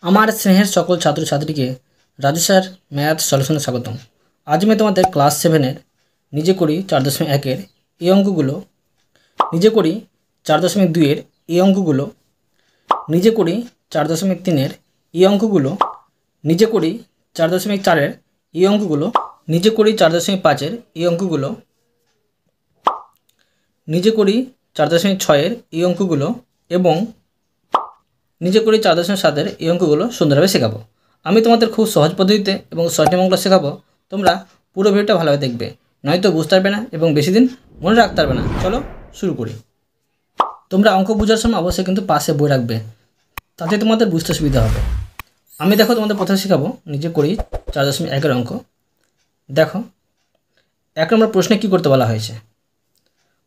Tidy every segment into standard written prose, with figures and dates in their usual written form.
আমার স্নেহের সকল ছাত্রছাত্রীকে রাজু স্যার ম্যাথ সলিউশনে স্বাগতম। আজ আমি তোমাদের ক্লাস 7-এর নিজে করি 4.1-এর এই অঙ্কগুলো, নিজে করি 4.2-এর এই অঙ্কগুলো, নিজে করি 4.3-এর এই অঙ্কগুলো, নিজে করি 4.4-এর এই অঙ্কগুলো, নিজে করি 4.5-এর এই অঙ্কগুলো, নিজে করি 4.6-এর এই অঙ্কগুলো এবং নিজে করি 4.7-এর এই অঙ্কগুলো সুন্দরভাবে শেখাবো। আমি তোমাদের খুব সহজ পদ্ধতিতে এবং সহজ অঙ্কগুলো শেখাবো। তোমরা পুরো ভিডিওটা ভালোভাবে দেখবে, নয়তো বুঝতে পারবে না এবং বেশি দিন মনে রাখতে পারবে না। চলো শুরু করি। তোমরা অঙ্ক বোঝার সময় অবশ্যই কিন্তু পাশে বই রাখবে, তাতে তোমাদের বুঝতে সুবিধা হবে। আমি দেখো তোমাদের প্রথমে শেখাবো নিজে করি 4.1-এর অঙ্ক। দেখো 1 নম্বর প্রশ্নে কী করতে বলা হয়েছে।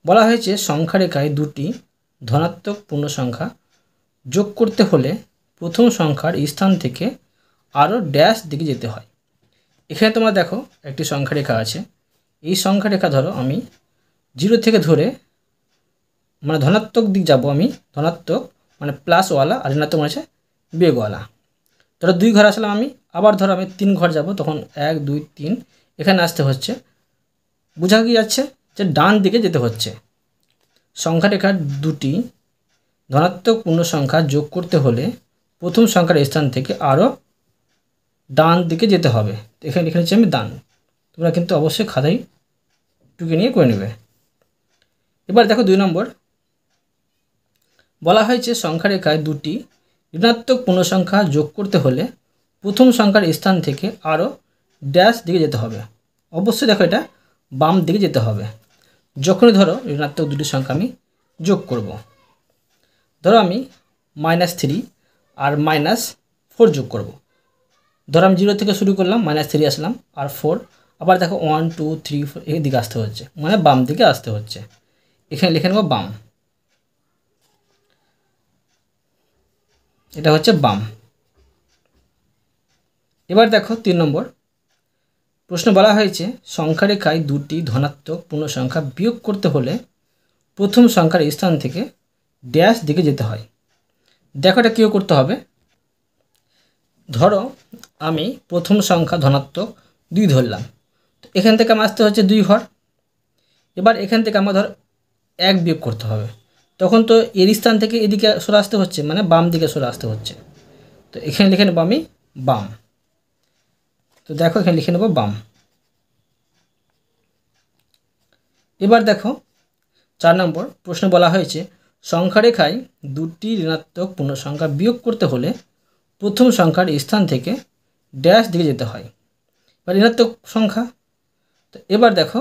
বলা হয়েছে সংখ্যা রেখায় দুটি ধনাত্মক পূর্ণ সংখ্যা যোগ করতে হলে প্রথম সংখ্যার স্থান থেকে আরও ড্যাশ দিকে যেতে হয়। এখানে তোমরা দেখো একটি সংখ্যা রেখা আছে। এই সংখ্যা রেখা ধরো আমি 0 থেকে ধরে মানে ধনাত্মক দিক যাব, আমি ধনাত্মক মানে প্লাসওয়ালা, আর ঋণাত্মক মানে আছে বিয়োগওয়ালা। ধরো 2 ঘর আসলাম আমি, আবার ধরো আমি 3 ঘর যাব, তখন 1 2 3 এখানে আসতে হচ্ছে। বোঝা কি যাচ্ছে যে ডান দিকে যেতে হচ্ছে। সংখ্যা রেখার দুটি ধনাত্মক পূর্ণ সংখ্যা যোগ করতে হলে প্রথম সংখ্যার স্থান থেকে আরও ডান দিকে যেতে হবে। এখানে লিখেছি আমি ডান, তোমরা কিন্তু অবশ্যই খাতায় টুকে নিয়ে করে নেবে। এবার দেখো 2 নম্বর বলা হয়েছে সংখ্যা রেখায় দুটি ঋণাত্মক পূর্ণ সংখ্যা যোগ করতে হলে প্রথম সংখ্যার স্থান থেকে আরও ড্যাশ দিকে যেতে হবে। অবশ্যই দেখো এটা বাম দিকে যেতে হবে। যখনই ধরো ঋণাত্মক দুটি সংখ্যা আমি যোগ করব, ধরো আমি -3 আর -4 যোগ করব। ধরো আমি 0 থেকে শুরু করলাম, -3 আসলাম আর 4, আবার দেখো 1 2 3 4 এই দিকে আসতে হচ্ছে, মানে বাম দিকে আসতে হচ্ছে। এখানে লিখে নেব বাম, এটা হচ্ছে বাম। এবার দেখো 3 নম্বর প্রশ্ন বলা হয়েছে সংখ্যা রেখায় দুটি ধনাত্মক পূর্ণ সংখ্যা বিয়োগ করতে হলে প্রথম সংখ্যার স্থান থেকে ড্যাশ দিকে যেতে হয়। দেখো এটা কীও করতে হবে। ধরো আমি প্রথম সংখ্যা ধনাত্মক 2 ধরলাম, তো এখান থেকে আমার আসতে হচ্ছে 2 ঘর। এবার এখান থেকে আমার ধর 1 বিয়োগ করতে হবে, তখন তো এর স্থান থেকে এদিকে সরে আসতে হচ্ছে, মানে বাম দিকে সরে আসতে হচ্ছে। তো এখানে লিখে নেব আমি বাম। তো দেখো এখানে লিখে নেব বাম। এবার দেখো 4 নম্বর প্রশ্ন বলা হয়েছে সংখ্যা রেখায় দুটি ঋণাত্মক পূর্ণ সংখ্যা বিয়োগ করতে হলে প্রথম সংখ্যার স্থান থেকে ড্যাশ দিকে যেতে হয়। এবার ঋণাত্মক সংখ্যা, তো এবার দেখো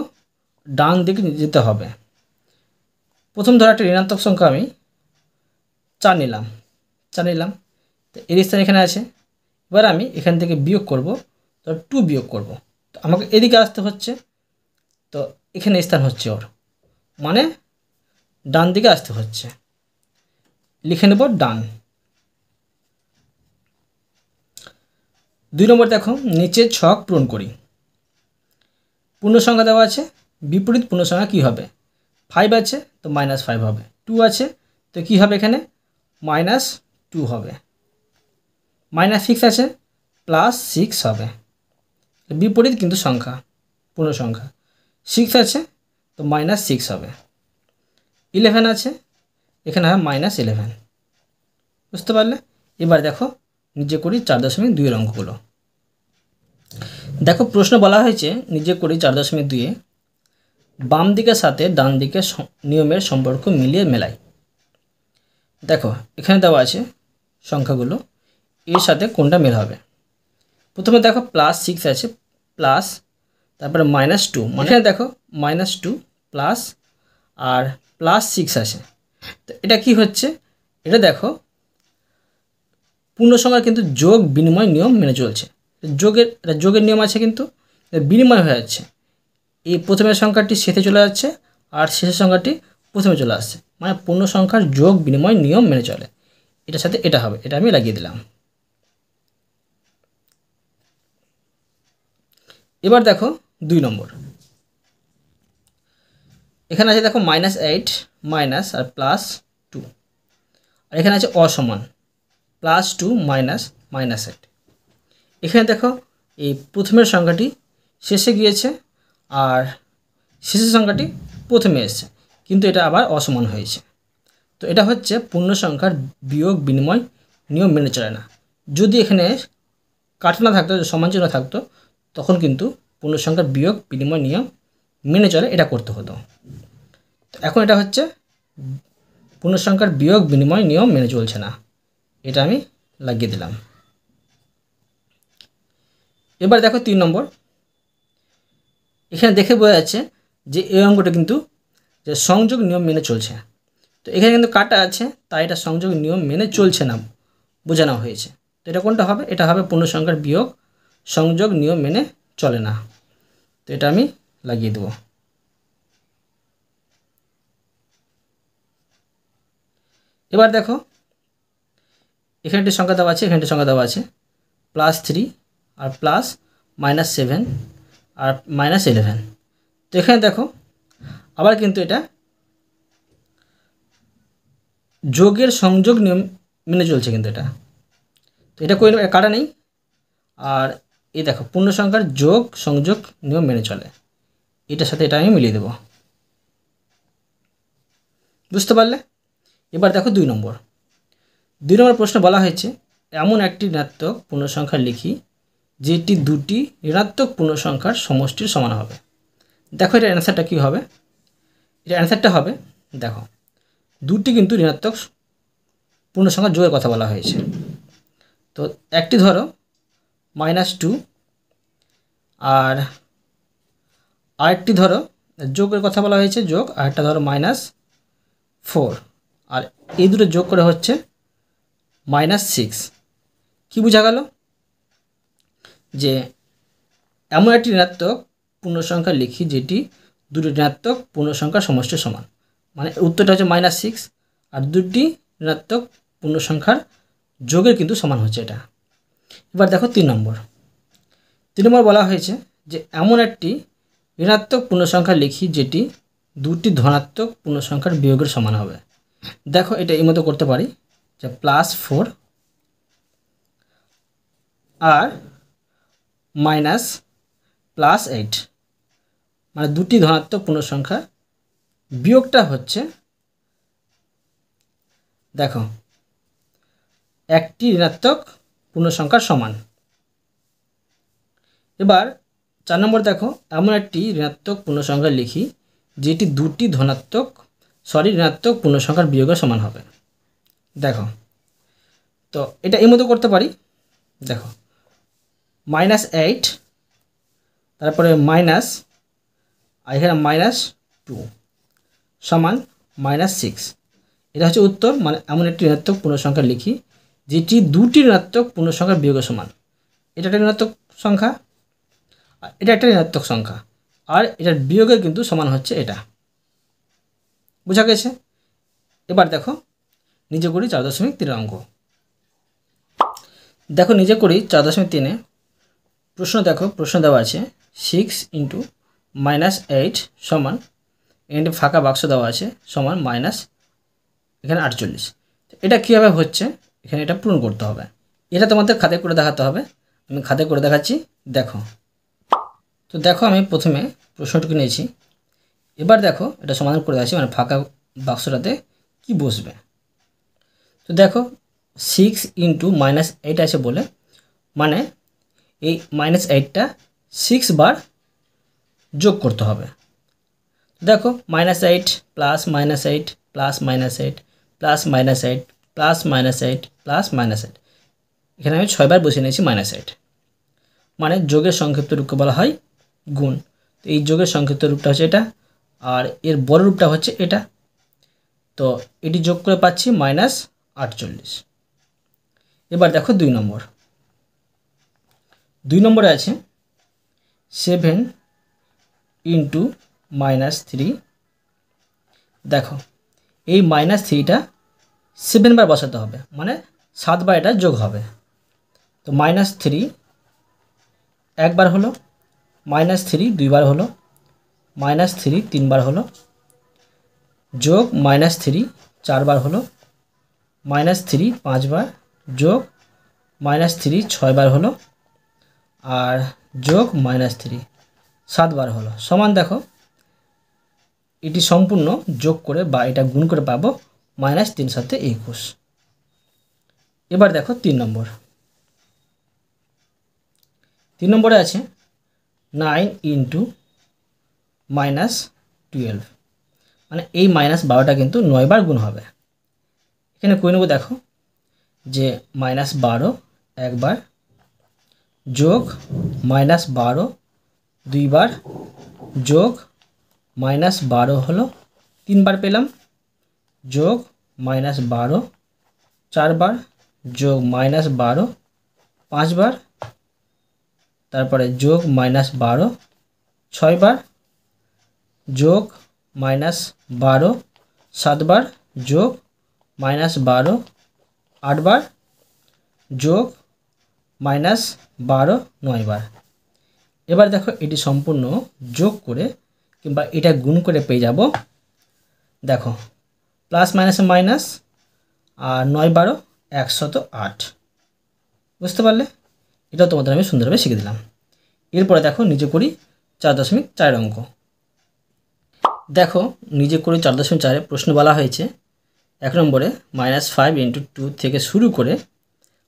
ডান দিকে যেতে হবে। প্রথম ধরো একটা ঋণাত্মক সংখ্যা আমি 4 নিলাম, তো এর স্থান এখানে আছে। এবার আমি এখান থেকে বিয়োগ করব, তো 2 বিয়োগ করব, তো আমাকে এদিকে আসতে হচ্ছে, তো এখানে স্থান হচ্ছে ওর, মানে ডান দিকে আসতে হচ্ছে। লিখে নেব ডান। 2 নম্বর দেখো নিচে ছক পূরণ করি। পূর্ণ সংখ্যা দেওয়া আছে, বিপরীত পূর্ণ সংখ্যা কী হবে? 5 আছে তো -5 হবে, 2 আছে তো কী হবে এখানে -2 হবে, -6 আছে +6 হবে। বিপরীত কিন্তু সংখ্যা, পূর্ণ সংখ্যা 6 আছে তো -6 হবে। 11 আছে, এখানে হয় -11। বুঝতে পারলে? এবার দেখো নিজে করি 4.2-এর অঙ্কগুলো। দেখো প্রশ্ন বলা হয়েছে নিজে করি 4.2-এ বাম দিকের সাথে ডান দিকের নিয়মের সম্পর্ক মিলিয়ে মেলাই। দেখো এখানে দেওয়া আছে সংখ্যাগুলো, এর সাথে কোনটা মেল হবে। প্রথমে দেখো +6 আছে, প্লাস, তারপরে -2, মানে এখানে দেখো -2 প্লাস আর +6 আছে। তো এটা কি হচ্ছে, এটা দেখো পূর্ণ সংখ্যার কিন্তু যোগ বিনিময় নিয়ম মেনে চলছে। যোগের নিয়ম আছে, কিন্তু বিনিময় হয়ে যাচ্ছে। এই প্রথমের সংখ্যাটি শেষে চলে যাচ্ছে আর শেষের সংখ্যাটি প্রথমে চলে আসছে, মানে পূর্ণ সংখ্যার যোগ বিনিময় নিয়ম মেনে চলে। এটার সাথে এটা হবে, এটা আমি লাগিয়ে দিলাম। এবার দেখো 2 নম্বর, এখানে আছে দেখো -8 মাইনাস আর +2, আর এখানে আছে অসমান +2 - -8। এখানে দেখো এই প্রথমের সংখ্যাটি শেষে গিয়েছে আর শেষের সংখ্যাটি প্রথমে এসেছে, কিন্তু এটা আবার অসমান হয়েছে। তো এটা হচ্ছে পূর্ণ সংখ্যার বিয়োগ বিনিময় নিয়ম মেনে চলে না। যদি এখানে কাটা না থাকতো, সমান চিহ্ন থাকতো, তখন কিন্তু পূর্ণ সংখ্যার বিয়োগ বিনিময় নিয়ম মেনে চলে এটা করতে হতো। তো এখন এটা হচ্ছে পূর্ণ সংখ্যার বিয়োগ বিনিময় নিয়ম মেনে চলছে না, এটা আমি লাগিয়ে দিলাম। এবার দেখো 3 নম্বর। এখানে দেখে বোঝা যাচ্ছে যে এই অঙ্কটা কিন্তু যে সংযোগ নিয়ম মেনে চলছে। তো এখানে কিন্তু কাটা আছে, তাই এটা সংযোগ নিয়ম মেনে চলছে না বোঝানো হয়েছে। তো এটা কোনটা হবে? এটা হবে পূর্ণ সংখ্যার বিয়োগ সংযোগ নিয়ম মেনে চলে না। তো এটা আমি লাগিয়ে দেব। এবার দেখো এখানে একটি সংখ্যা দেওয়া আছে, এখানে একটি সংখ্যা দেওয়া আছে +3 আর +7 আর -11। তো এখানে দেখো আবার কিন্তু এটা যোগের সংযোগ নিয়ম মেনে চলছে কিন্তু এটা। তো এটা কই কাটা নেই। আর এই দেখো পূর্ণ সংখ্যার যোগ সংযোগ নিয়ম মেনে চলে, এটার সাথে এটা আমি মিলিয়ে দেব। বুঝতে পারলে? এবার দেখো 2 নম্বর। 2 নম্বর প্রশ্ন বলা হয়েছে এমন একটি ঋণাত্মক পূর্ণ সংখ্যা লিখি যেটি দুটি ঋণাত্মক পূর্ণ সংখ্যার সমষ্টির সমান হবে। দেখো এটা অ্যান্সারটা কী হবে? এটা অ্যান্সারটা হবে, দেখো দুটি কিন্তু ঋণাত্মক পূর্ণ সংখ্যার যোগের কথা বলা হয়েছে। তো একটি ধরো -2 আর আরেকটি ধরো যোগের কথা বলা হয়েছে যোগ, আরেকটা ধরো -4, আর এই দুটো যোগ করে হচ্ছে -6। কি বোঝা গেল? যে এমন একটি ঋণাত্মক পূর্ণ সংখ্যা লিখি যেটি দুটি ঋণাত্মক পূর্ণ সংখ্যার সমষ্টির সমান, মানে উত্তরটা হচ্ছে -6 আর দুটি ঋণাত্মক পূর্ণ সংখ্যার যোগের কিন্তু সমান হচ্ছে এটা। এবার দেখো 3 নম্বর। 3 নম্বর বলা হয়েছে যে এমন একটি ঋণাত্মক পূর্ণ সংখ্যা লিখি যেটি দুটি ধনাত্মক পূর্ণ সংখ্যার বিয়োগের সমান হবে। দেখো এটা এই মতো করতে পারি যে +4 আর -8, মানে দুটি ধনাত্মক পূর্ণ সংখ্যা বিয়োগটা হচ্ছে দেখো একটি ঋণাত্মক পূর্ণ সংখ্যার সমান। এবার 4 নম্বর দেখো এমন একটি ঋণাত্মক পূর্ণ সংখ্যা লিখি যেটি দুটি ঋণাত্মক পূর্ণ সংখ্যার বিয়োগের সমান হবে। দেখো তো এটা এই মতো করতে পারি, দেখো -8 তারপরে মাইনাস আর এখানে -2 সমান -6। এটা হচ্ছে উত্তর, মানে এমন একটি ঋণাত্মক পূর্ণ সংখ্যা লিখি যেটি দুটি ঋণাত্মক পূর্ণ সংখ্যার বিয়োগের সমান। এটা একটা ঋণাত্মক সংখ্যা আর এটা একটা ঋণাত্মক সংখ্যা, আর এটার বিয়োগের কিন্তু সমান হচ্ছে এটা। বোঝা গেছে? এবার দেখো নিজে করি 4.3 অঙ্ক। দেখো নিজে করি 4.3 প্রশ্ন। দেখো প্রশ্ন দেওয়া আছে 6 × -8 সমান, এখানে ফাঁকা বাক্স দেওয়া আছে সমান এখানে 48। এটা কীভাবে হচ্ছে এখানে এটা পূরণ করতে হবে, এটা তোমাদের খাতায় করে দেখাতে হবে। আমি খাতায় করে দেখাচ্ছি, দেখো। তো দেখো আমি প্রথমে প্রশ্নটুকু নিয়েছি, এবার দেখো এটা সমাধান করে দেখাচ্ছি, মানে ফাঁকা বাক্সটাতে কি বসবে। তো দেখো 6 × -8 আছে বলে, মানে এই -8টা 6 বার যোগ করতে হবে। দেখো -8 + -8 + -8 + -8 + -8 + -8, এখানে আমি 6 বার বসিয়ে নিয়েছি -8। মানে যোগের সংক্ষিপ্ত রূপকে বলা হয় গুণ। তো এই যোগের সংক্ষিপ্ত রূপটা হচ্ছে এটা, আর এর বড় রূপটা হচ্ছে এটা। তো এটি যোগ করে পাচ্ছি -48। এবার দেখো 2 নম্বর। 2 নম্বরে আছে 7 × -3। দেখো এই -3টা 7 বার বসাতে হবে, মানে 7 বার এটা যোগ হবে। তো -3 একবার হলো, -3 দুইবার হলো, -3 তিনবার হলো, যোগ -3 4 বার হলো, -3 5 বার, যোগ -3 6 বার হলো, আর যোগ -3 7 বার হলো, সমান দেখো এটি সম্পূর্ণ যোগ করে বা এটা গুণ করে পাবো -3 7 21। এবার দেখো 3 নম্বর। 3 নম্বরে আছে 9 × -12, মানে এই -12টা কিন্তু 9 বার গুণ হবে। এখানে করে নেব, দেখো যে -12 একবার, যোগ -12 দুইবার, যোগ -12 হলো 3 বার পেলাম, যোগ -12 4 বার, যোগ -12 5 বার, তারপরে যোগ -12 6 বার, যোগ -12 7 বার, যোগ -12 8 বার, যোগ -12 9 বার। এবার দেখো এটি সম্পূর্ণ যোগ করে কিংবা এটা গুণ করে পেয়ে যাব, দেখো প্লাস মাইনাসে মাইনাস, আর 9 12 108। বুঝতে পারলে? এটাও তোমাদের আমি সুন্দরভাবে শিখে দিলাম। এরপরে দেখো নিজে করি 4.4 অঙ্ক। দেখো নিজে করি 4.4 প্রশ্ন বলা হয়েছে 1 নম্বরে -5 × 2 থেকে শুরু করে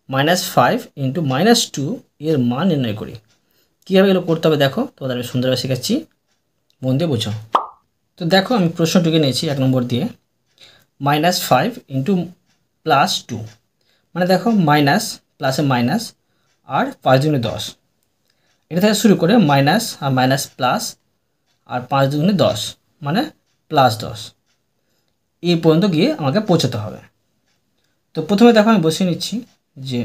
-5 × -2 এর মান নির্ণয় করি। কীভাবে এগুলো করতে হবে দেখো তোমাদের আমি সুন্দরভাবে শেখাচ্ছি, মন দিয়ে বোঝো। তো দেখো আমি প্রশ্নটিকে নিয়েছি 1 নম্বর দিয়ে, -5 × +2, মানে দেখো মাইনাস প্লাসে মাইনাস আর 5 × 10, এটা থেকে শুরু করে মাইনাস আর মাইনাস প্লাস আর 5 × 10 মানে +10, এই পর্যন্ত গিয়ে আমাকে পৌঁছাতে হবে। তো প্রথমে দেখো আমি বসিয়ে নিচ্ছি যে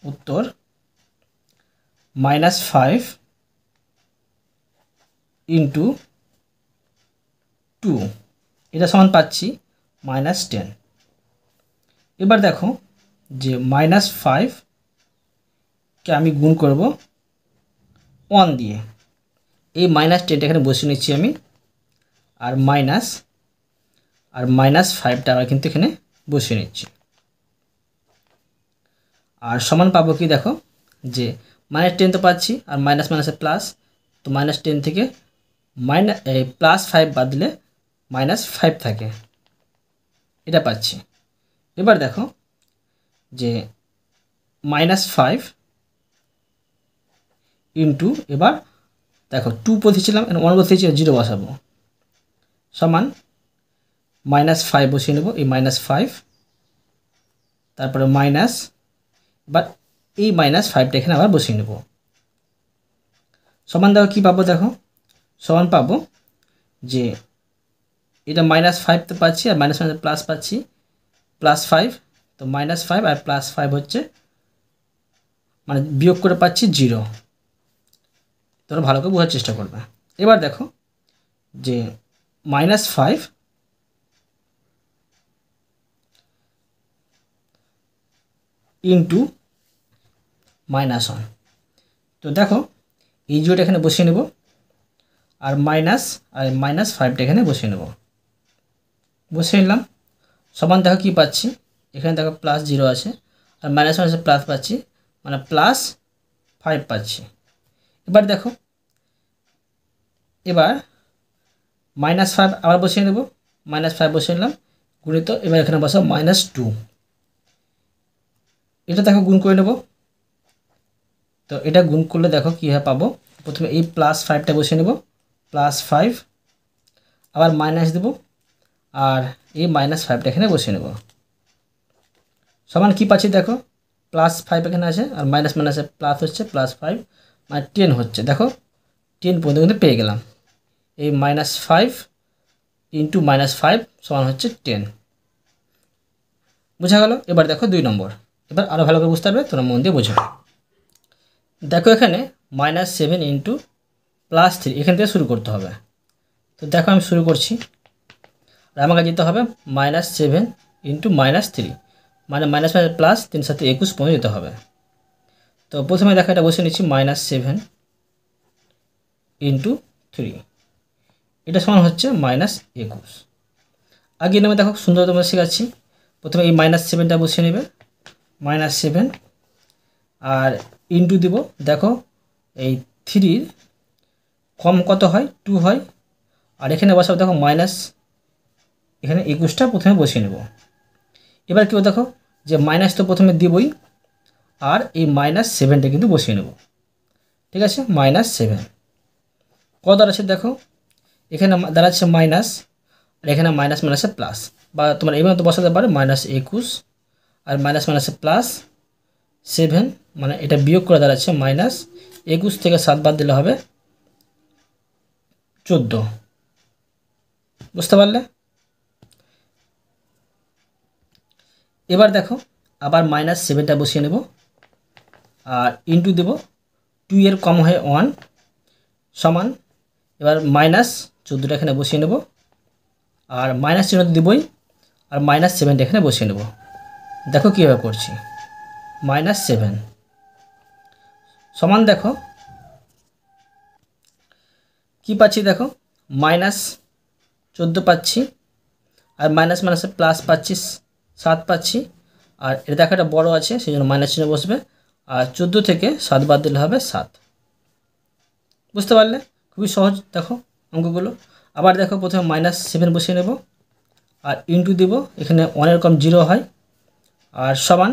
উত্তর -5 × 2, এটা সমান পাচ্ছি -10। এবার দেখো যে -5কে আমি গুণ করব 1 দিয়ে, এই -10টা এখানে বসিয়ে নিচ্ছি আমি, আর -5টা আমরা কিন্তু এখানে বসিয়ে নিচ্ছি, আর সমান পাবো কি দেখো যে -10 তো পাচ্ছি, আর মাইনাস মাইনাসে প্লাস, তো -10 থেকে +5 বাদ দিলে -5 থাকে, এটা পাচ্ছি। এবার দেখো যে -5 × এবার দেখো 2 বসিয়েছিলাম, 1 বসিয়েছি, 0 বসাবো, সমান -5 বসিয়ে নেব, এই -5, তারপরে মাইনাস, এবার এই -5টা এখানে আবার বসিয়ে নেব, সমান দেখো কী পাবো, দেখো সমান পাবো যে এটা -5 তো পাচ্ছি, আর মাইনাস মাইনাস প্লাস পাচ্ছি, +5, তো -5 আর +5 হচ্ছে মানে বিয়োগ করে পাচ্ছি 0। তোমরা ভালো করে বোঝার চেষ্টা করবে। এবার দেখো যে -5 × -1, তো দেখো এই 0টা এখানে বসিয়ে নেব, আর -5টা এখানে বসিয়ে নেব, বসিয়ে নিলাম, সমান দেখো কী পাচ্ছি, এখানে দেখো +0 আছে, আর মাইনাস মাইনাসে প্লাস পাচ্ছি, মানে +5 পাচ্ছি। এবার দেখো এবার -5 আবার বসিয়ে নেব, -5 বসিয়ে নিলাম, গুণিত, এবার এখানে বসাও -2, এটা দেখো গুণ করে নেব। তো এটা গুণ করলে দেখো কীভাবে পাবো, প্রথমে এই +5টা বসিয়ে নেব, +5, আবার মাইনাস দেব, আর এই -5টা এখানে বসিয়ে নেব, সমান কী পাচ্ছি দেখো +5 এখানে আছে, আর মাইনাস মাইনাসে প্লাস হচ্ছে, +5 মানে 10 হচ্ছে, দেখো 10 পর্যন্ত কিন্তু পেয়ে গেলাম। এই -5 × -5 সমান হচ্ছে 10, বোঝা গেল? এবার দেখো 2 নম্বর, এবার আরও ভালো করে বুঝতে পারবে, তোমরা মন দিয়ে বোঝো। দেখো এখানে -7 × +3, এখান থেকে শুরু করতে হবে। তো দেখো আমি শুরু করছি, আর আমাকে যেতে হবে -7 × -3, মানে মাইনাস মাইনাস প্লাস 3 7 21 পর্যন্ত যেতে হবে। তো প্রথমে দেখো এটা বসে নিচ্ছি -7 × 3, এটা সমান হচ্ছে -21। আগে নেমে দেখো সুন্দর তোমরা শেখাচ্ছি, প্রথমে এই -7টা বসিয়ে নেবে, -7 আর ইন্টু দিব, দেখো এই 3 কম কত হয় 2 হয়, আর এখানে বসাবো দেখো মাইনাস, এখানে 21টা প্রথমে বসিয়ে নেব। এবার কি দেখো যে মাইনাস তো প্রথমে দিবই, আর এই -7টা কিন্তু বসিয়ে নেব। ঠিক আছে, -7 কত দাঁড়াচ্ছে দেখো, এখানে দাঁড়াচ্ছে মাইনাস, আর এখানে মাইনাস মাইনাসে প্লাস, বা তোমার এইভাবে তো বসাতে পারো -21 আর মাইনাস মাইনাসে +7, মানে এটা বিয়োগ করে দাঁড়াচ্ছে -21 থেকে 7 বাদ দিলে হবে 14। বুঝতে পারলে? এবার দেখো আবার -7টা বসিয়ে নেব, আর ইন্টু দেব 2 এর কম হয় 1 সমান, এবার -14টা এখানে বসিয়ে নেব, আর মাইনাস চিহ্ন দিবই, আর -7টা এখানে বসিয়ে নেব। দেখো কীভাবে করছি, -7 সমান দেখো কি পাচ্ছি, দেখো -14 পাচ্ছি, আর মাইনাস মাইনাসে প্লাস পাচ্ছি 7 পাচ্ছি, আর এটা দেখো একটা বড় আছে সেই জন্য মাইনাস চিহ্ন বসবে, আর 14 থেকে 7 বাদ দিলে হবে 7। বুঝতে পারলে? খুবই সহজ দেখো অঙ্কগুলো। আবার দেখো প্রথমে -7 বসিয়ে নেব, আর ইন্টু দিব, এখানে 1 এর কম 0 হয়, আর সমান,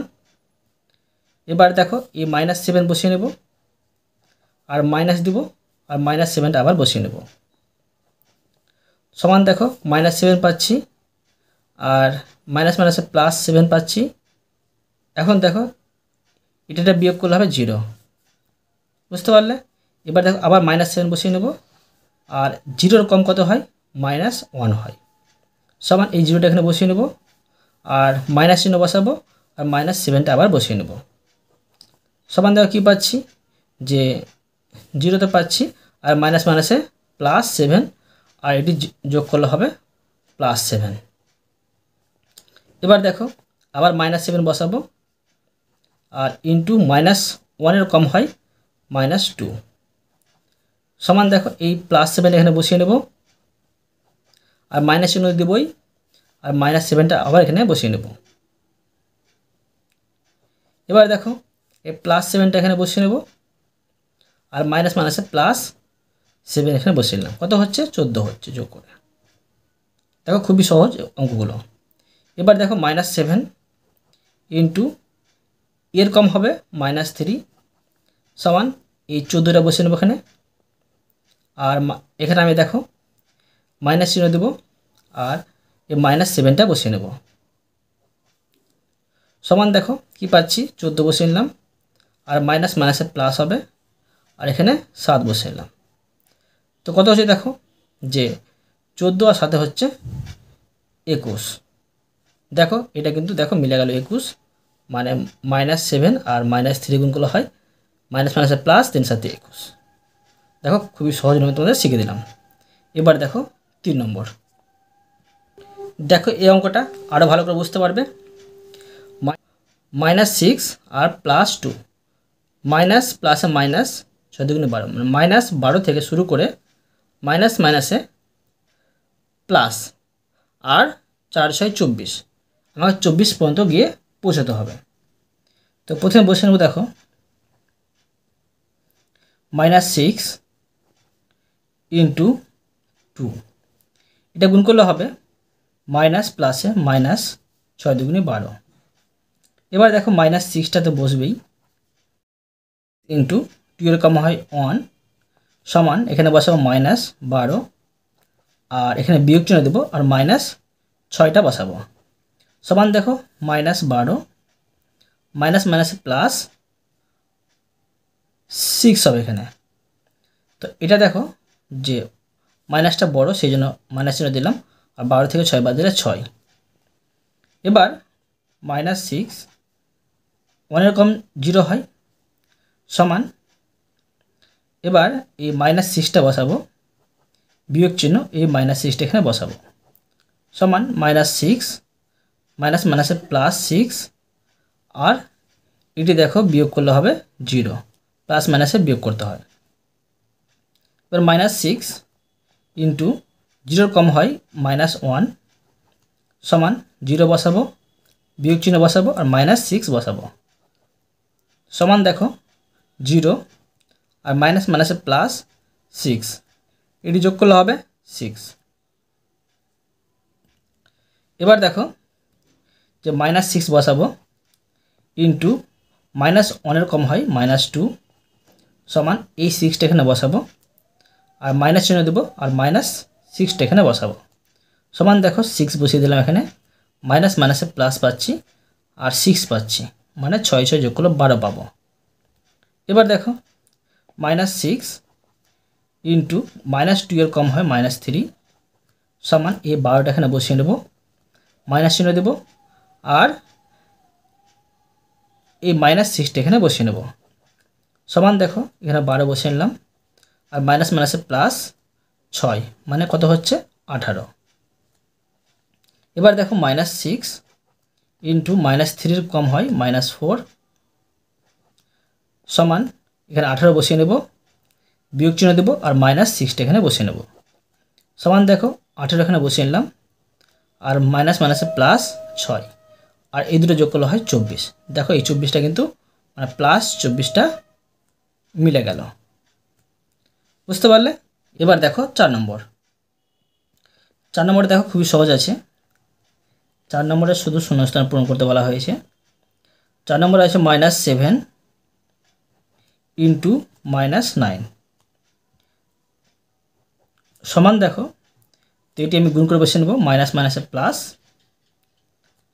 এবার দেখো এই -7 বসিয়ে নেব, আর মাইনাস দিব, আর -7টা আবার বসিয়ে নেব, সমান দেখো -7 পাচ্ছি, আর মাইনাস মাইনাসে +7 পাচ্ছি। এখন দেখো এটা বিয়োগ করলে হবে 0। বুঝতে পারলে? এবার দেখো আবার -7 বসিয়ে নেব, আর 0-র কম কত হয় -1 হয়, সমান এই 0টা এখানে বসিয়ে নেব, আর মাইনাস চিহ্ন বসাবো, আর -7টা আবার বসিয়ে নেব, সমান দেখো কী পাচ্ছি যে 0 তো পাচ্ছি, আর মাইনাস মাইনাসে +7, আর এটি যোগ করলে হবে +7। এবার দেখো আবার -7 বসাবো, আর ইন্টু -1 এর কম হয় -2, সমান দেখো এই +7 এখানে বসিয়ে নেব, আর মাইনাস চিহ্ন দেবই, আর -7টা আবার এখানে বসিয়ে নেব। এবার দেখো এই +7টা এখানে বসিয়ে নেব, আর মাইনাস মাইনাসে +7 এখানে বসিয়ে নিলাম, কত হচ্ছে 14 হচ্ছে যোগ করে। দেখো খুবই সহজ অঙ্কগুলো। এবার দেখো -7 ইন্টু এর কম হবে -3 সমান এই 14টা বসিয়ে নেব এখানে, আর এখানে আমি দেখো মাইনাস চিহ্ন দেব, আর এই -7টা বসিয়ে নেব, সমান দেখো কি পাচ্ছি 14 বসিয়ে নিলাম, আর মাইনাস মাইনাসে প্লাস হবে, আর এখানে 7 বসিয়ে নিলাম। তো কত হচ্ছে দেখো যে 14 আর 7 হচ্ছে 21। দেখো এটা কিন্তু দেখো মিলে গেল 21, মানে -7 আর -3 গুণ করলে হয় মাইনাস মাইনাসে প্লাস 3 7 21। দেখো খুবই সহজ নিয়মে তোমাদের শিখে দিলাম। এবার দেখো 3 নম্বর। দেখো এই অঙ্কটা আরও ভালো করে বুঝতে পারবে। -6 আর +2, মাইনাস প্লাসে মাইনাস 6 দুগুণে 12, মানে -12 থেকে শুরু করে মাইনাস মাইনাসে প্লাস, আর 4 6 24, আমাকে 24 পর্যন্ত গিয়ে পৌঁছাতে হবে। তো প্রথমে বসে নেব, দেখো -6 ইন্টু 2, এটা গুণ করলে হবে মাইনাস প্লাসে মাইনাস 6 দুগুণে 12। এবার দেখো -6টাতে বসবেই, ইন্টু 2 এর কম হয় 1 সমান, এখানে বসাবো -12, আর এখানে বিয়োগ চিহ্ন দেবো, আর -6টা বসাবো, সমান দেখো -12 মাইনাস মাইনাসে প্লাস 6 হবে এখানে। তো এটা দেখো যে মাইনাসটা বড় সেই জন্য মাইনাস চিহ্ন দিলাম, আর 12 থেকে 6 বাদ দিলে 6। এবার -6 1 এর কম 0 হয় সমান, এবার এই -6টা বসাবো, বিয়োগ চিহ্ন এই -6টা এখানে বসাবো, সমান -6 মাইনাস মাইনাসে +6, আর এটি দেখো বিয়োগ করলে হবে 0, প্লাস মাইনাসে বিয়োগ করতে হয়। এবার -6 ইন্টু 0 কম হয় -1 সমান 0 বসাবো, বিয়োগ চিহ্ন বসাবো, আর -6 বসাবো, সমান দেখো 0 আর মাইনাস মাইনাসে প্লাস 6, এটি যোগ করলে হবে 6। এবার দেখো যে -6 বসাবো ইন্টু -1 কম হয় -2 সমান এই 6টা এখানে বসাবো আর মাইনাস চিহ্ন দেবো আর -6টা এখানে বসাবো সমান দেখো 6 বসিয়ে দিলাম এখানে, মাইনাস মাইনাসে প্লাস পাচ্ছি আর 6 পাচ্ছি, মানে 6 6 যোগ করলে 12 পাবো। এবার দেখো -6 ইন্টু -2 এর কম হয় -3 সমান এই 12টা এখানে বসিয়ে নেব, মাইনাস চিহ্ন দেব আর এই -6টা এখানে বসিয়ে নেব সমান দেখো এখানে 12 বসিয়ে নিলাম আর মাইনাস মাইনাসে প্লাস 6, মানে কত হচ্ছে 18। এবার দেখো -6 ইন্টু -3 এর কম হয় -4 সমান এখানে 18 বসিয়ে নেব, বিয়োগ চিহ্ন দেব আর -6টা এখানে বসিয়ে নেব সমান দেখো 18 এখানে বসিয়ে নিলাম আর মাইনাস মাইনাসে প্লাস 6 আর এই দুটো যোগ করলে হয় 24। দেখো এই 24টা কিন্তু মানে প্লাস 24টা মিলে গেল, বুঝতে পারলে। এবার দেখো 4 নম্বর। 4 নম্বরে দেখো খুবই সহজ আছে। 4 নম্বরে শুধু শূন্যস্থান পূরণ করতে বলা হয়েছে। 4 নম্বরে আছে -7 ইন্টু -9 সমান দেখো তো এটি আমি গুণ করে বসে নেব, মাইনাস মাইনাসে প্লাস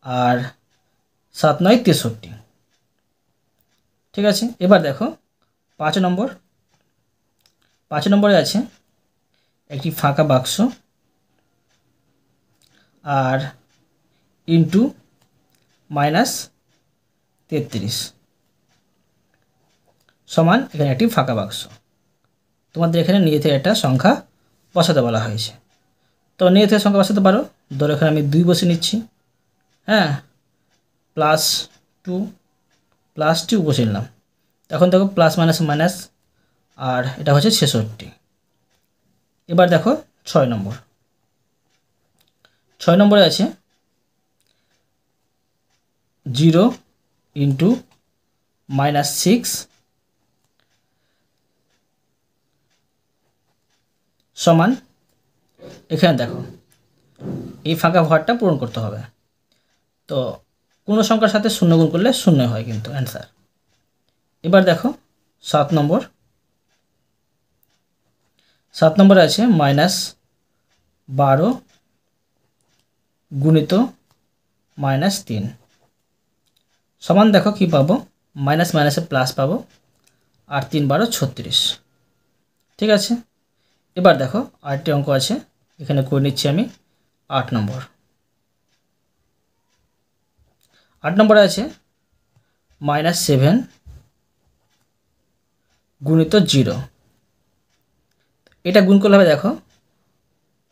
আর 7 9 63, ঠিক আছে। এবার দেখো 5 নম্বর। 5 নম্বরে আছে একটি ফাঁকা বাক্স আর ইন্টু -33 সমান এখানে একটি ফাঁকা বাক্স। তোমাদের এখানে নিয়ে থেকে একটা সংখ্যা বসাতে বলা হয়েছে, তো নিয়ে থেকে সংখ্যা বসাতে পারো। ধরো এখানে আমি 2 বসে নিচ্ছি, হ্যাঁ, +2 বসে নিলাম। এখন দেখো প্লাস মাইনাস মাইনাস আর এটা হচ্ছে 66। এবার দেখো 6 নম্বর। 6 নম্বরে আছে 0 ইন্টু -6 সমান এখানে দেখো এই ফাঁকা ঘরটা পূরণ করতে হবে। তো কোনো সংখ্যার সাথে 0 গুণ করলে 0 হয় কিন্তু অ্যান্সার। এবার দেখো 7 নম্বর। 7 নম্বরে আছে -12 গুণিত -3 সমান দেখো কি পাবো, মাইনাস মাইনাসে প্লাস পাবো আর 3 12 36, ঠিক আছে। এবার দেখো আরেকটি অঙ্ক আছে, এখানে করে নিচ্ছি আমি 8 নম্বর। 8 নম্বরে আছে -7 গুণিত 0, এটা গুণ করলে হবে দেখো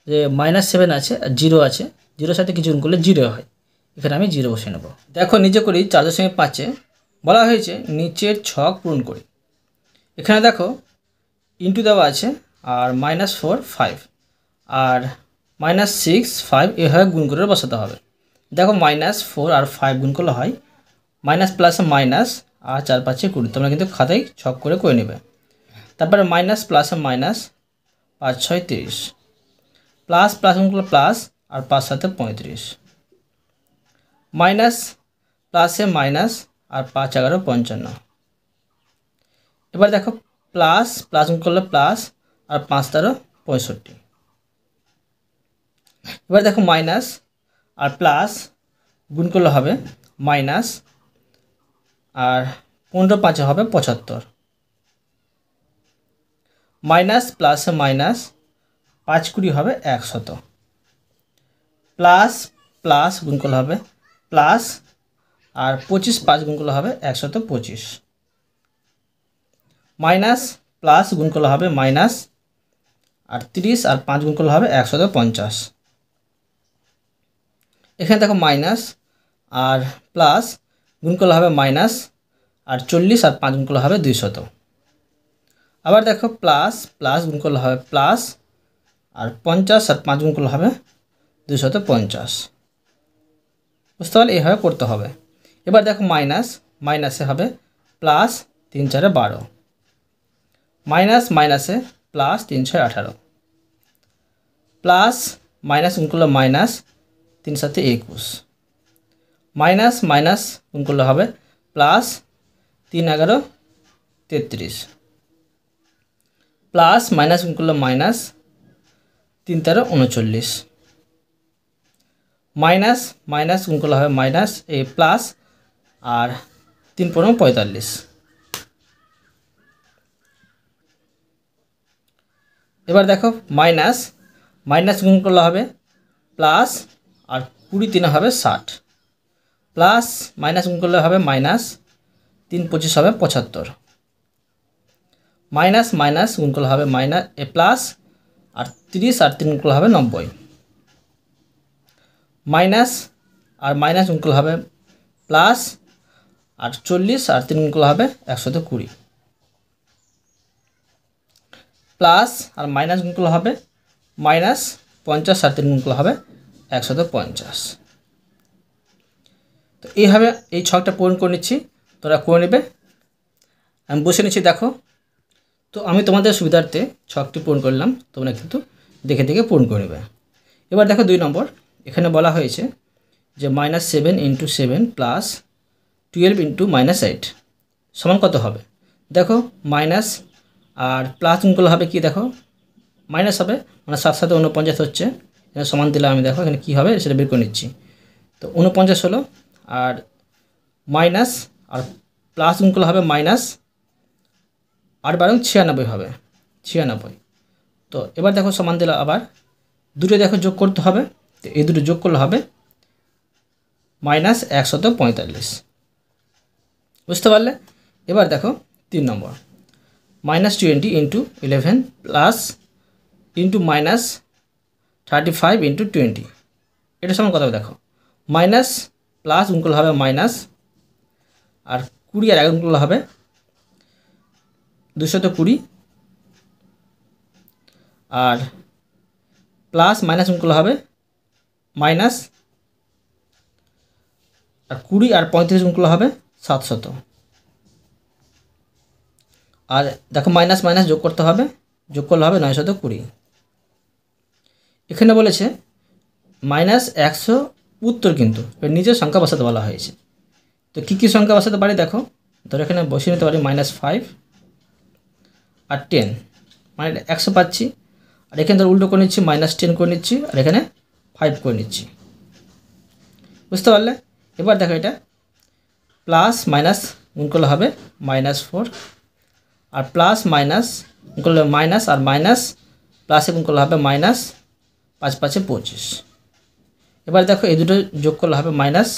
যে -7 আছে আর 0 আছে, 0 সাথে কিছু গুণ করলে 0 হয়, এখানে আমি 0 বসিয়ে নেব। দেখো নিচে করি 4.5 বলা হয়েছে নিচের ছক পূরণ করি। এখানে দেখো ইন্টু দেওয়া আছে আর -4 5 আর -6 5 এভাবে গুণ করে বসাতে হবে। দেখো -4 আর 5 গুণ করলে হয় মাইনাস প্লাসে মাইনাস আর 4 5 20, তোমরা কিন্তু খাতায় ছক করে নেবে। তারপরে মাইনাস প্লাসে মাইনাস 5 6 30, প্লাস প্লাস গুণ করলে প্লাস আর 5 7 35, মাইনাস প্লাসে মাইনাস আর 5 11 55। এবার দেখো প্লাস প্লাস গুণ করলে প্লাস আর 5 13 65। এবার দেখো মাইনাস আর প্লাস গুণ করলে হবে মাইনাস আর 15 5 হবে 75, মাইনাস প্লাসে মাইনাস 5 20 হবে 100, প্লাস প্লাস গুণ করলে হবে প্লাস আর 25 5 গুণ করলে হবে 125, মাইনাস প্লাস গুণ করলে হবে মাইনাস আর 30 আর 5 গুণ করলে হবে 150। এখানে দেখো মাইনাস আর প্লাস গুণ করলে হবে মাইনাস আর 40 আর 5 গুণ করলে হবে 200। আবার দেখো প্লাস প্লাস গুণ করলে হবে প্লাস আর 50 আর 5 গুণ করলে হবে 250, বুঝতে পারলে এইভাবে করতে হবে। এবার দেখো মাইনাস মাইনাসে হবে প্লাস 3 4 12, মাইনাস মাইনাসে প্লাস 3 6 18, প্লাস মাইনাস গুণ করলে মাইনাস 3 7 21, মাইনাস মাইনাস গুণ করলে হবে প্লাস 3 11 33, প্লাস মাইনাস গুণ করলে মাইনাস 3 13 39, মাইনাস মাইনাস গুণ করলে হবে মাইনাস প্লাস আর 3 15 45। এবার দেখো মাইনাস মাইনাস গুণ করলে হবে প্লাস আর 20 3 হবে 60, প্লাস মাইনাস গুণ করলে হবে মাইনাস 3 25 হবে 75, মাইনাস মাইনাস গুণ করলে হবে মাইনাস প্লাস আর 30 আর 3 গুণ করলে হবে 90, মাইনাস আর মাইনাস গুণ করলে হবে প্লাস আর 40 আর 3 গুণ করলে হবে 120, প্লাস আর মাইনাস গুণ করলে হবে মাইনাস 50 আর 3 গুণ করলে হবে 150। তো এইভাবে এই ছকটা পূরণ করে নিচ্ছি, তোমরা করে নেবে। আমি বসে নিচ্ছি দেখো। তো আমি তোমাদের সুবিধার্থে ছকটি পূরণ করলাম, তোমরা কিন্তু দেখে দেখে পূরণ করে নেবে। এবার দেখো 2 নম্বর, এখানে বলা হয়েছে যে -7 × 7 প্লাস 12 × -8 সমান কত হবে। দেখো মাইনাস আর প্লাস গুণ করলে হবে কি, দেখো মাইনাস হবে মানে 7 7 49 হচ্ছে, এখানে সমান দিলে আমি দেখো এখানে কী হবে সেটা বের করে নিচ্ছি। তো 49 হলো, আর মাইনাস আর প্লাস গুণ করলে হবে মাইনাস 8 12 96 হবে 96। তো এবার দেখো সমান দিলে আবার দুটো দেখো যোগ করতে হবে, তো এই দুটো যোগ করলে হবে -145। বুঝতে পারলে। এবার দেখো 3 নম্বর, -20 × 11 প্লাস ইন্টু -35 × 20 এটা সমান কত হবে। দেখো মাইনাস প্লাস গুণ করলে হবে মাইনাস আর 20 আর 1 গুণ করলে হবে 220, আর প্লাস মাইনাস গুণ করলে হবে মাইনাস আর 20 আর 35 গুণ করলে হবে 700। আর দেখো মাইনাস মাইনাস যোগ করতে হবে, যোগ করলে হবে 920। এখানে বলেছে -100 উত্তর, কিন্তু নিজের সংখ্যা বসাতে বলা হয়েছে। তো কী কী সংখ্যা বসাতে পারি দেখো, ধরো এখানে বসিয়ে নিতে পারি -5 আর 10, মানে 100 পাচ্ছি, আর এখানে ধর উল্টো করে নিচ্ছি -10 করে নিচ্ছি, আর এখানে 5 করে নিচ্ছি। বুঝতে পারলে। এবার দেখো এটা প্লাস মাইনাস গুণ করলে হবে -4, আর প্লাস মাইনাস গুণ করলে মাইনাস, আর মাইনাস প্লাসে গুণ করলে হবে -5 5 25। এবার দেখো এই দুটো যোগ করলে হবে মাইনাস,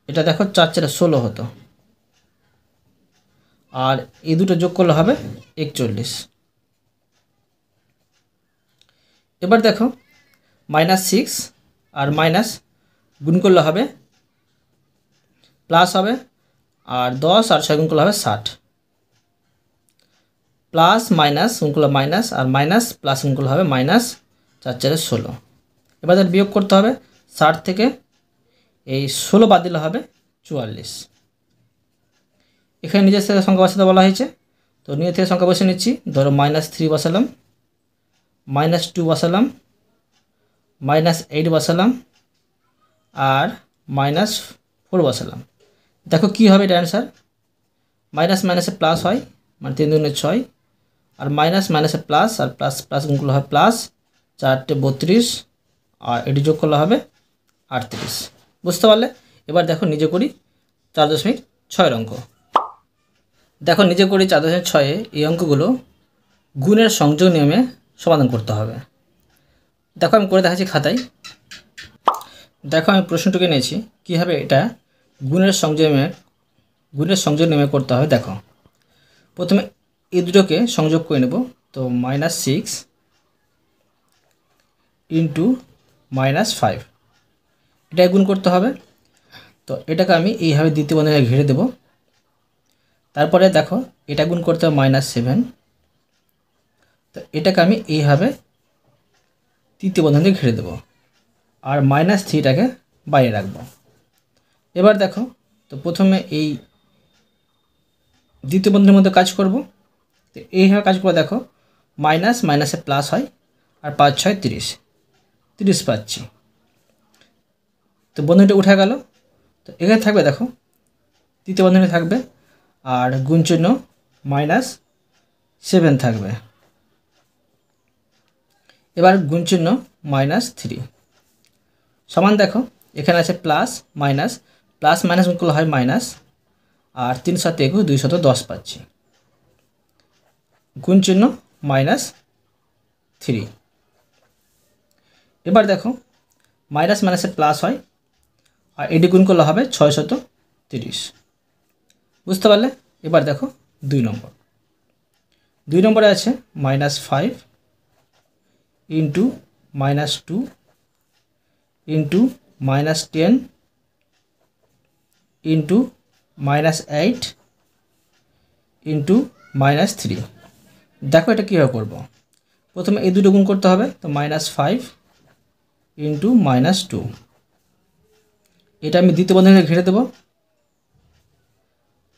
এটা দেখো 4 4 16 হতো, আর এই দুটো যোগ করলে হবে 41। এবার দেখো -6 আর মাইনাস গুণ করলে হবে প্লাস হবে, আর 10 আর 6 গুণ করলে হবে 60, প্লাস মাইনাস গুণ করলে মাইনাস, আর মাইনাস প্লাস গুণ করলে হবে -4 4 16। এবার তার বিয়োগ করতে হবে, 60 থেকে এই 16 বাদ দিলে হবে 44। এখানে নিজের থেকে সংখ্যা বসাতে বলা হয়েছে, তো নিজের থেকে সংখ্যা বসে নিচ্ছি। ধরো -3 বসালাম, -2 বসালাম, -8 বসালাম, আর -4 বসালাম। দেখো কি হবে এটা অ্যান্সার, মাইনাস মাইনাসে প্লাস হয়, মানে 3 2 6, আর মাইনাস মাইনাসে প্লাস, আর প্লাস প্লাস গুণ করলে হবে প্লাস 4 32, আর এটি যোগ করলে হবে 38। বুঝতে পারলে। এবার দেখো নিজে করি 4.6 অঙ্ক। দেখো নিজে করি 4.6 এই অঙ্কগুলো গুণের সংযোগ নিয়মে সমাধান করতে হবে। দেখো আমি করে দেখাচ্ছি খাতায়। দেখো আমি প্রশ্নটুকু নিয়েছি কীভাবে এটা গুণের সংযোগ নিয়মে করতে হবে। দেখো প্রথমে এই দুটোকে সংযোগ করে নেব, তো -6 × -5 এটা গুণ করতে হবে। তো এটাকে আমি এইভাবে দ্বিতীয় বন্ধনী ঘিরে দেব। তারপরে দেখো এটা গুণ করতে হবে -7, তো এটাকে আমি এইভাবে তৃতীয় বন্ধনী ঘিরে দেব, আর -3টাকে বাইরে রাখবো। এবার দেখো তো প্রথমে এই দ্বিতীয় বন্ধনীর মধ্যে কাজ করব। তো এইভাবে কাজ করে দেখো, মাইনাস মাইনাসে প্লাস হয়, আর 5 6 30, 30 পাচ্ছি। তো বন্ধনীটা উঠে গেল। তো এখানে থাকবে দেখো, তৃতীয় বন্ধনী থাকবে, আর গুণ চিহ্ন -7 থাকবে। এবার গুণ চিহ্ন -3 সমান দেখো, এখানে আছে প্লাস মাইনাস, প্লাস মাইনাস গুণ করলে হয় মাইনাস, আর 3 7 21 210 পাচ্ছি। গুণ চিহ্ন -3। এবার দেখো, মাইনাস মাইনাসে প্লাস হয়, আর এটি গুণ করলে হবে 630। বুঝতে পারলে? এবার দেখো 2 নম্বর। 2 নম্বরে আছে -5 ইন্টু -2 ইন্টু -10 ইন্টু -8 ইন্টু -3। দেখো এটা কীভাবে করবো। প্রথমে এই দুটো গুণ করতে হবে। তো -5 ইন্টু -2, এটা আমি দ্বিতীয় বন্ধনীতে ঘিরে দেব,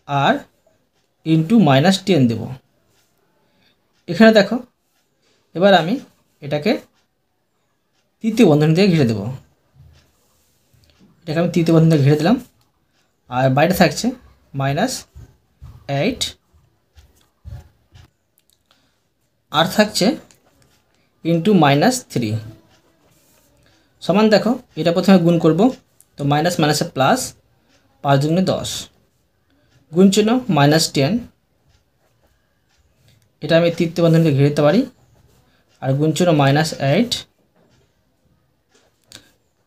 আর ইন্টু -10 দেব। এখানে দেখো, এবার আমি এটাকে তৃতীয় বন্ধনী দিয়ে ঘিরে দেব। এটাকে আমি তৃতীয় বন্ধনী দিয়ে ঘিরে দিলাম, আর বাইরে থাকছে -8, আর থাকছে ইন্টু -3 সমান দেখো, এটা প্রথমে গুণ করব। তো মাইনাস মাইনাসে প্লাস, 5 দুগুণে 10, গুণ চিহ্ন -10, এটা আমি তৃতীয় বন্ধনীতে ঘিরে দিতে পারি, আর গুণ চিহ্ন -8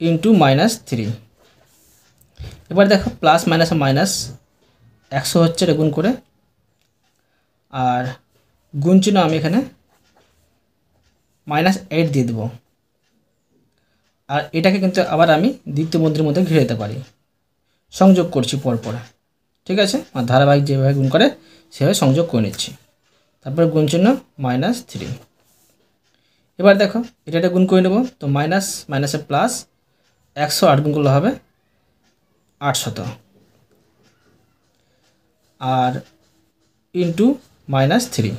ইন্টু -3। এবার দেখো, প্লাস মাইনাসে মাইনাস 100 হচ্ছে, এটা গুণ করে, আর গুণ চিহ্ন আমি এখানে -8 দিয়ে দেবো। আর এটাকে কিন্তু আবার আমি দ্বিতীয় বন্ধনীর মধ্যে ঘিরে দিতে পারি, সংযোগ করছি পরপর। ঠিক আছে, আর ধারাবাহিক যেভাবে গুণ করে সেভাবে সংযোগ করে নিচ্ছি। তারপরে গুণ চিহ্ন -3। এবার দেখো, এটা গুণ করে নেব। তো মাইনাস মাইনাসে প্লাস, 108 গুণ করলে হবে 800, আর ইন্টু -3,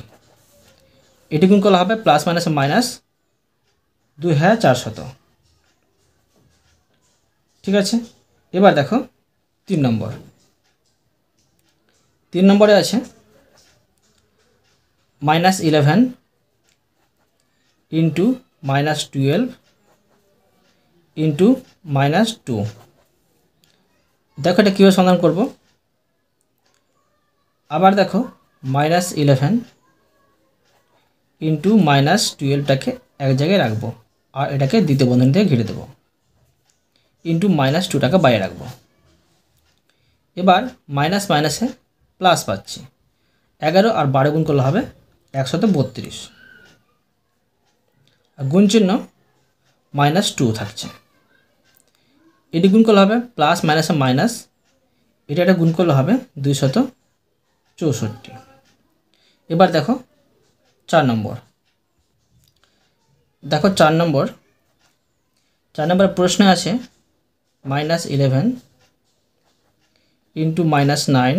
এটি গুণ করলে হবে প্লাস মাইনাসে মাইনাস 2400। ঠিক আছে, এবার দেখো 3 নম্বর। 3 নম্বরে আছে -11 ইন্টু -12 ইন্টু -2। দেখো এটা কীভাবে সমাধান করব। আবার দেখো, -11 ইন্টু -12টাকে এক জায়গায় রাখবো, আর এটাকে দ্বিতীয় বন্ধনী দিয়ে ঘিরে দেবো, ইন্টু -2টাকে বাইরে রাখবো। এবার মাইনাস মাইনাসে প্লাস পাচ্ছি, 11 আর 12 গুণ করলে হবে 132, আর গুণ চিহ্ন -2 থাকছে। এটি গুণ করলে হবে প্লাস মাইনাসে মাইনাস, এটা গুণ করলে হবে 264। এবার দেখো 4 নম্বর। দেখো 4 নম্বর প্রশ্নে আছে -11 ইন্টু -9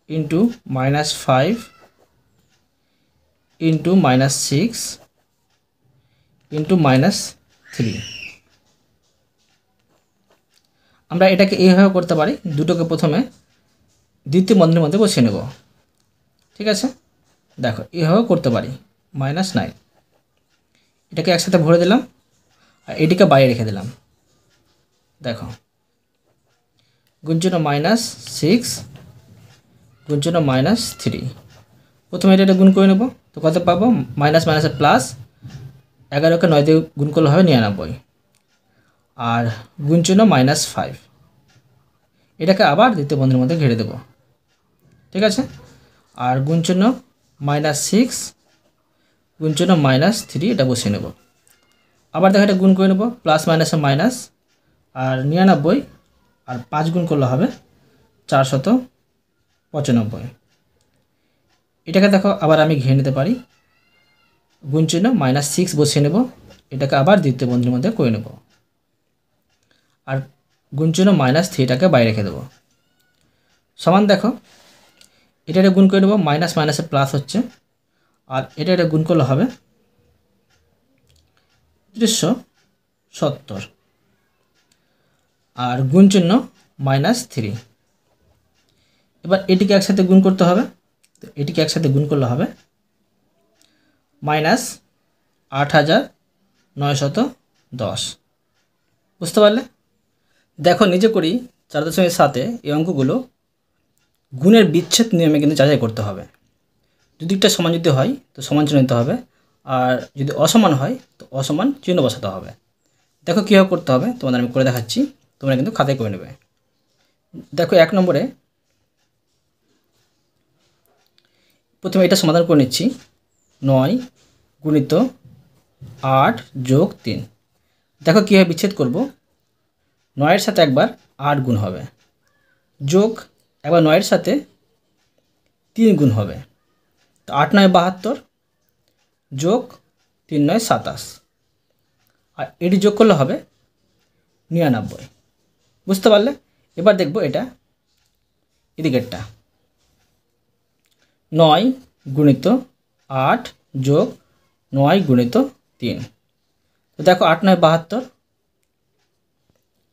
ইন্টু -5 ইন্টু -6 ইন্টু -3। আমরা এটাকে এইভাবে করতে পারি, দুটোকে প্রথমে দ্বিতীয় বন্ধনীর মধ্যে বসিয়ে নেব। ঠিক আছে, দেখো এইভাবে করতে পারি। -9, এটাকে একসাথে ভরে দিলাম, আর এটিকে বাইরে রেখে দিলাম। দেখো, গুণ চিহ্ন -6 গুণ চিহ্ন -3। প্রথমে এটা গুণ করে নেব। তো কত পাবো? মাইনাস মাইনাসে প্লাস, 11কে 9 দিয়ে গুণ করলে হবে 99, আর গুণ চিহ্ন -5। এটাকে আবার দ্বিতীয় বন্ধনীর মধ্যে ঘিরে দেব। ঠিক আছে, আর গুণ চিহ্ন -6 গুণ চিহ্ন -3, এটা বসিয়ে নেব। আবার দেখো, এটা গুণ করে নেব, প্লাস মাইনাসে মাইনাস, আর 99, আর 5 গুণ করলে হবে 495। এটাকে দেখো আবার আমি ঘিরে নিতে পারি, গুণ চিহ্ন -6 বসিয়ে নেব, এটাকে আবার দ্বিতীয় বন্ধনীর মধ্যে করে নেব। আর গুণ চিহ্ন -3টাকে বাইরে রেখে দেবো। সমান দেখো এটা গুণ করে নেবো, মাইনাস মাইনাসে প্লাস হচ্ছে, আর এটা গুণ করলে হবে 370, আর গুণ চিহ্ন -3। এবার এটিকে একসাথে গুণ করতে হবে, তো এটিকে একসাথে গুণ করলে হবে -8910। বুঝতে পারলে? দেখো নিজে করি 4.7 এই অঙ্কগুলো গুণের বিচ্ছেদ নিয়মে কিন্তু যাচাই করতে হবে। দুদিকটা সমান যদি হয় তো সমান চিহ্ন নিতে হবে, আর যদি অসমান হয় তো অসমান চিহ্ন বসাতে হবে। দেখো কীভাবে করতে হবে তোমাদের আমি করে দেখাচ্ছি, তোমরা কিন্তু খাতায় করে নেবে। দেখো 1 নম্বরে প্রথমে এটা সমাধান করে নিচ্ছি। 9 গুণিত 8 যোগ 3। দেখো কীভাবে বিচ্ছেদ করব। 9-এর সাথে একবার 8 গুণ হবে, যোগ একবার 9-এর সাথে 3 গুণ হবে, তো 8 9 72, যোগ 3 9 27, আর এটি যোগ করলে হবে 99। বুঝতে পারলে? এবার দেখব এটা এদিকেরটা। 9 গুণিত 8 যোগ 9 গুণিত 3। তো দেখো 8 9 72,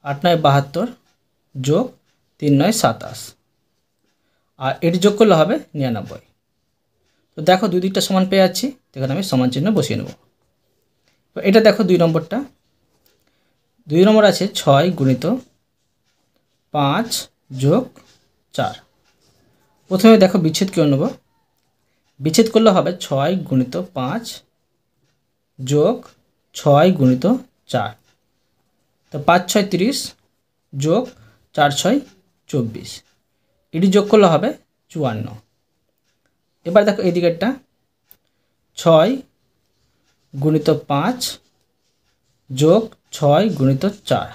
8 9 72 যোগ 3 9 27, আর এটি যোগ করলে হবে 99। তো দেখো দুই দিকটা সমান পেয়ে যাচ্ছি, এখানে আমি সমান চিহ্ন বসিয়ে নেব। এটা দেখো 2 নম্বরটা। 2 নম্বর আছে 6 গুণিত 5 যোগ 4। প্রথমে দেখো বিচ্ছেদ করে নেব। বিচ্ছেদ করলে হবে 6 গুণিত 5 যোগ 6 গুণিত 4, তো 5 6 30 যোগ 4 6 24, এটি যোগ করলে হবে 54। এবার দেখো এই দিকেরটা 6 গুণিত 5 যোগ 6 গুণিত 4।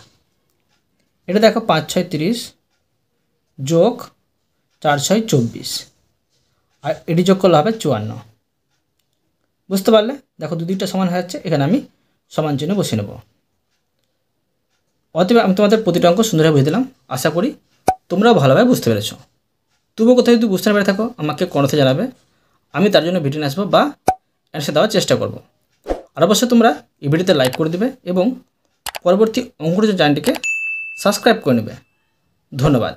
এটা দেখো 5 6 30 যোগ 4 6 24, আর এটি যোগ করলে হবে 54। বুঝতে পারলে? দেখো দুদিকটা সমান হয়ে যাচ্ছে, এখানে আমি সমান চিহ্ন বসিয়ে নেব। অতএব আমি তোমাদের প্রতিটা অঙ্ক সুন্দরভাবে বুঝে দিলাম। আশা করি তোমরাও ভালোভাবে বুঝতে পেরেছো। তবুও কোথাও যদি বুঝতে না পেরে থাকো আমাকে কমেন্টে জানাবে, আমি তার জন্য ভিডিও নিয়ে আসবো বা অ্যান্সার দেওয়ার চেষ্টা করব। আর অবশ্যই তোমরা এই ভিডিওতে লাইক করে দেবে এবং পরবর্তী অঙ্কুর চ্যানেলটিকে সাবস্ক্রাইব করে নেবে। ধন্যবাদ।